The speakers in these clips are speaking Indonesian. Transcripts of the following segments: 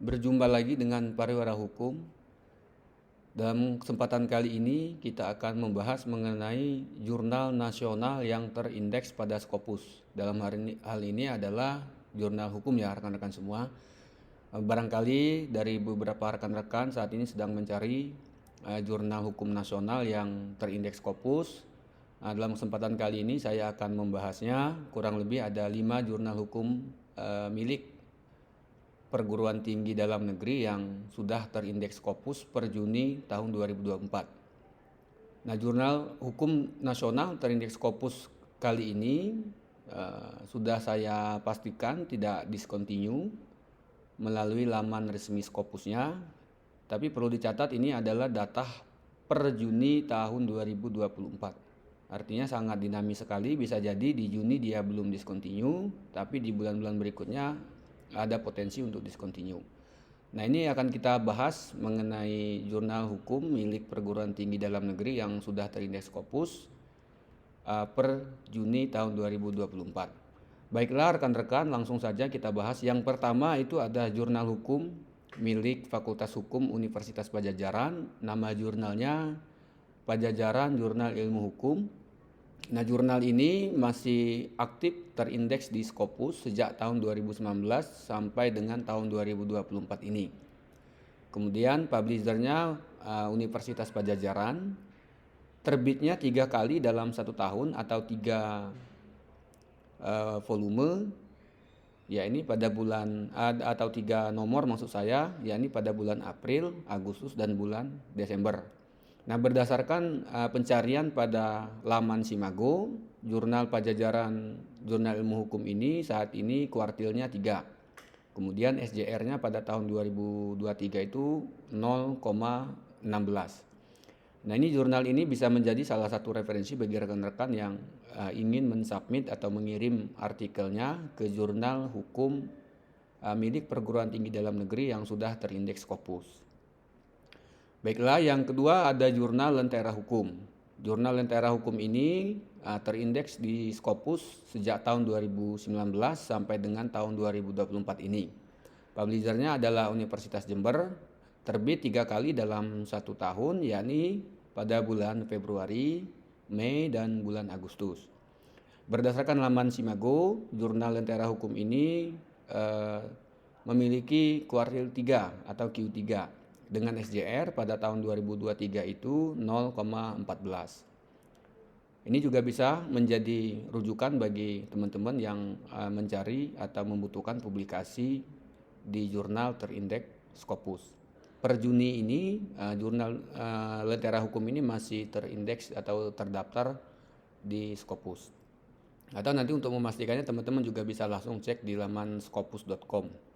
Berjumpa lagi dengan Pariwara Hukum. Dalam kesempatan kali ini kita akan membahas mengenai jurnal nasional yang terindeks pada Scopus. Dalam hal ini adalah jurnal hukum ya rekan-rekan semua. Barangkali dari beberapa rekan-rekan saat ini sedang mencari jurnal hukum nasional yang terindeks Scopus. Dalam kesempatan kali ini saya akan membahasnya. Kurang lebih ada 5 jurnal hukum milik perguruan tinggi dalam negeri yang sudah terindeks Scopus per Juni tahun 2024. Nah, jurnal hukum nasional terindeks Scopus kali ini sudah saya pastikan tidak discontinue melalui laman resmi Scopusnya, tapi perlu dicatat ini adalah data per Juni tahun 2024. Artinya sangat dinamis sekali, bisa jadi di Juni dia belum discontinue, tapi di bulan-bulan berikutnya ada potensi untuk discontinue. Nah, ini akan kita bahas mengenai jurnal hukum milik perguruan tinggi dalam negeri yang sudah terindeks Scopus per Juni tahun 2024. Baiklah rekan-rekan, langsung saja kita bahas. Yang pertama itu ada jurnal hukum milik Fakultas Hukum Universitas Padjadjaran. Nama jurnalnya Padjadjaran Jurnal Ilmu Hukum. Nah, jurnal ini masih aktif terindeks di Scopus sejak tahun 2019 sampai dengan tahun 2024 ini. Kemudian publishernya Universitas Padjadjaran, terbitnya 3 kali dalam 1 tahun atau 3 volume. Ya, ini pada bulan atau 3 nomor maksud saya, ya ini pada bulan April, Agustus dan bulan Desember. Nah, berdasarkan pencarian pada laman Simago, jurnal Padjadjaran Jurnal Ilmu Hukum ini saat ini kuartilnya 3. Kemudian SJR-nya pada tahun 2023 itu 0,16. Nah, ini jurnal ini bisa menjadi salah satu referensi bagi rekan-rekan yang ingin mensubmit atau mengirim artikelnya ke jurnal hukum milik perguruan tinggi dalam negeri yang sudah terindeks Scopus. Baiklah, yang kedua ada jurnal Lentera Hukum. Jurnal Lentera Hukum ini terindeks di Scopus sejak tahun 2019 sampai dengan tahun 2024 ini. Publishernya adalah Universitas Jember, terbit 3 kali dalam 1 tahun, yakni pada bulan Februari, Mei, dan bulan Agustus. Berdasarkan laman Simago, jurnal Lentera Hukum ini memiliki kuartil 3 atau Q3 dengan SJR pada tahun 2023 itu 0,14. Ini juga bisa menjadi rujukan bagi teman-teman yang mencari atau membutuhkan publikasi di jurnal terindeks Scopus. Per Juni ini jurnal Lentera Hukum ini masih terindeks atau terdaftar di Scopus. Atau nanti untuk memastikannya teman-teman juga bisa langsung cek di laman scopus.com.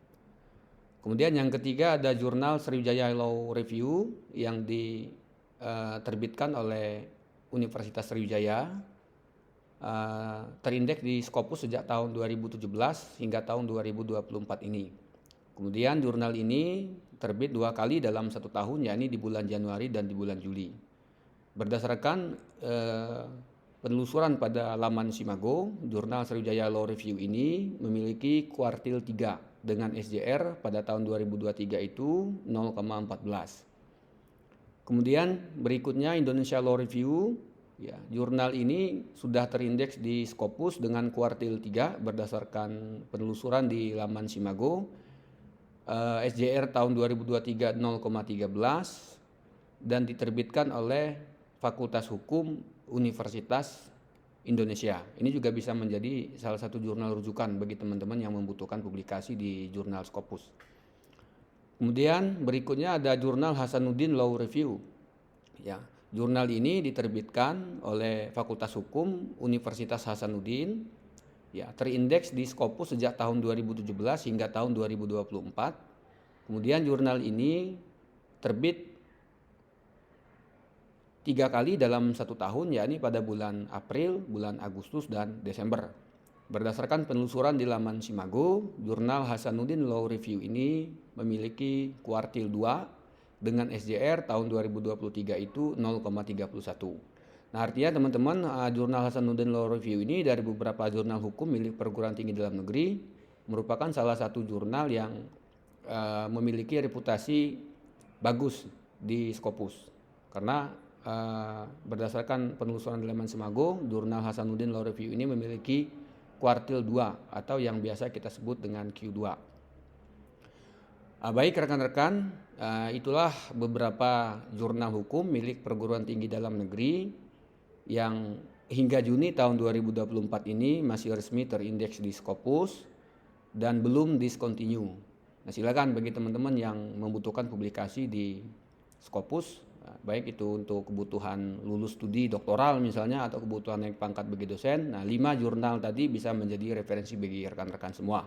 Kemudian yang ketiga ada jurnal Sriwijaya Law Review yang diterbitkan oleh Universitas Sriwijaya, terindeks di Scopus sejak tahun 2017 hingga tahun 2024 ini. Kemudian jurnal ini terbit 2 kali dalam 1 tahun, yakni di bulan Januari dan di bulan Juli. Berdasarkan penelusuran pada laman Simago, jurnal Sriwijaya Law Review ini memiliki kuartil 3 dengan SJR pada tahun 2023 itu 0,14. Kemudian berikutnya Indonesia Law Review, ya, jurnal ini sudah terindeks di Scopus dengan kuartil 3 berdasarkan penelusuran di laman Simago. SJR tahun 2023 0,13 dan diterbitkan oleh Fakultas Hukum Universitas Indonesia. Ini juga bisa menjadi salah satu jurnal rujukan bagi teman-teman yang membutuhkan publikasi di jurnal Scopus. Kemudian berikutnya ada jurnal Hasanuddin Law Review. Ya, jurnal ini diterbitkan oleh Fakultas Hukum Universitas Hasanuddin. Ya, terindeks di Scopus sejak tahun 2017 hingga tahun 2024. Kemudian jurnal ini terbit 3 kali dalam 1 tahun, yakni pada bulan April, bulan Agustus, dan Desember. Berdasarkan penelusuran di laman Simago, jurnal Hasanuddin Law Review ini memiliki kuartil 2 dengan SJR tahun 2023 itu 0,31. Nah, artinya teman-teman, jurnal Hasanuddin Law Review ini dari beberapa jurnal hukum milik perguruan tinggi dalam negeri merupakan salah satu jurnal yang memiliki reputasi bagus di Scopus karena berdasarkan penelusuran Leman Semagung, Jurnal Hasanuddin Law Review ini memiliki kuartil 2 atau yang biasa kita sebut dengan Q2. Baik rekan-rekan, itulah beberapa jurnal hukum milik perguruan tinggi dalam negeri yang hingga Juni tahun 2024 ini masih resmi terindeks di Scopus dan belum discontinue. Nah, silakan bagi teman-teman yang membutuhkan publikasi di Scopus, baik itu untuk kebutuhan lulus studi doktoral misalnya atau kebutuhan naik pangkat bagi dosen. Nah, 5 jurnal tadi bisa menjadi referensi bagi rekan-rekan semua.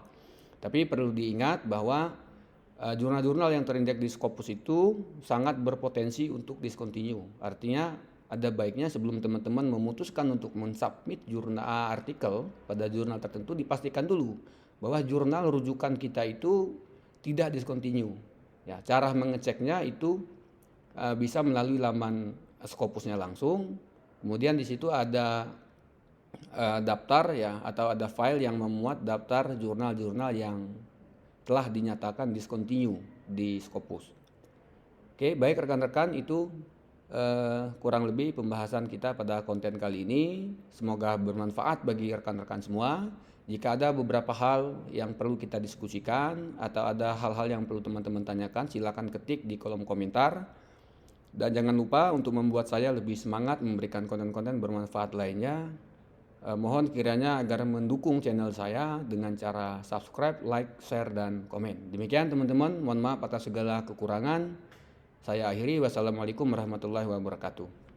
Tapi perlu diingat bahwa jurnal-jurnal yang terindeks di Scopus itu sangat berpotensi untuk discontinue. Artinya ada baiknya sebelum teman-teman memutuskan untuk mensubmit jurnal artikel pada jurnal tertentu, dipastikan dulu bahwa jurnal rujukan kita itu tidak discontinue. Ya, cara mengeceknya itu bisa melalui laman Scopusnya langsung. Kemudian di situ ada daftar ya atau ada file yang memuat daftar jurnal-jurnal yang telah dinyatakan discontinue di Scopus. Oke, baik rekan-rekan, itu kurang lebih pembahasan kita pada konten kali ini. Semoga bermanfaat bagi rekan-rekan semua. Jika ada beberapa hal yang perlu kita diskusikan atau ada hal-hal yang perlu teman-teman tanyakan, silakan ketik di kolom komentar. Dan jangan lupa untuk membuat saya lebih semangat memberikan konten-konten bermanfaat lainnya. Mohon kiranya agar mendukung channel saya dengan cara subscribe, like, share, dan komen. Demikian teman-teman, mohon maaf atas segala kekurangan. Saya akhiri, wassalamualaikum warahmatullahi wabarakatuh.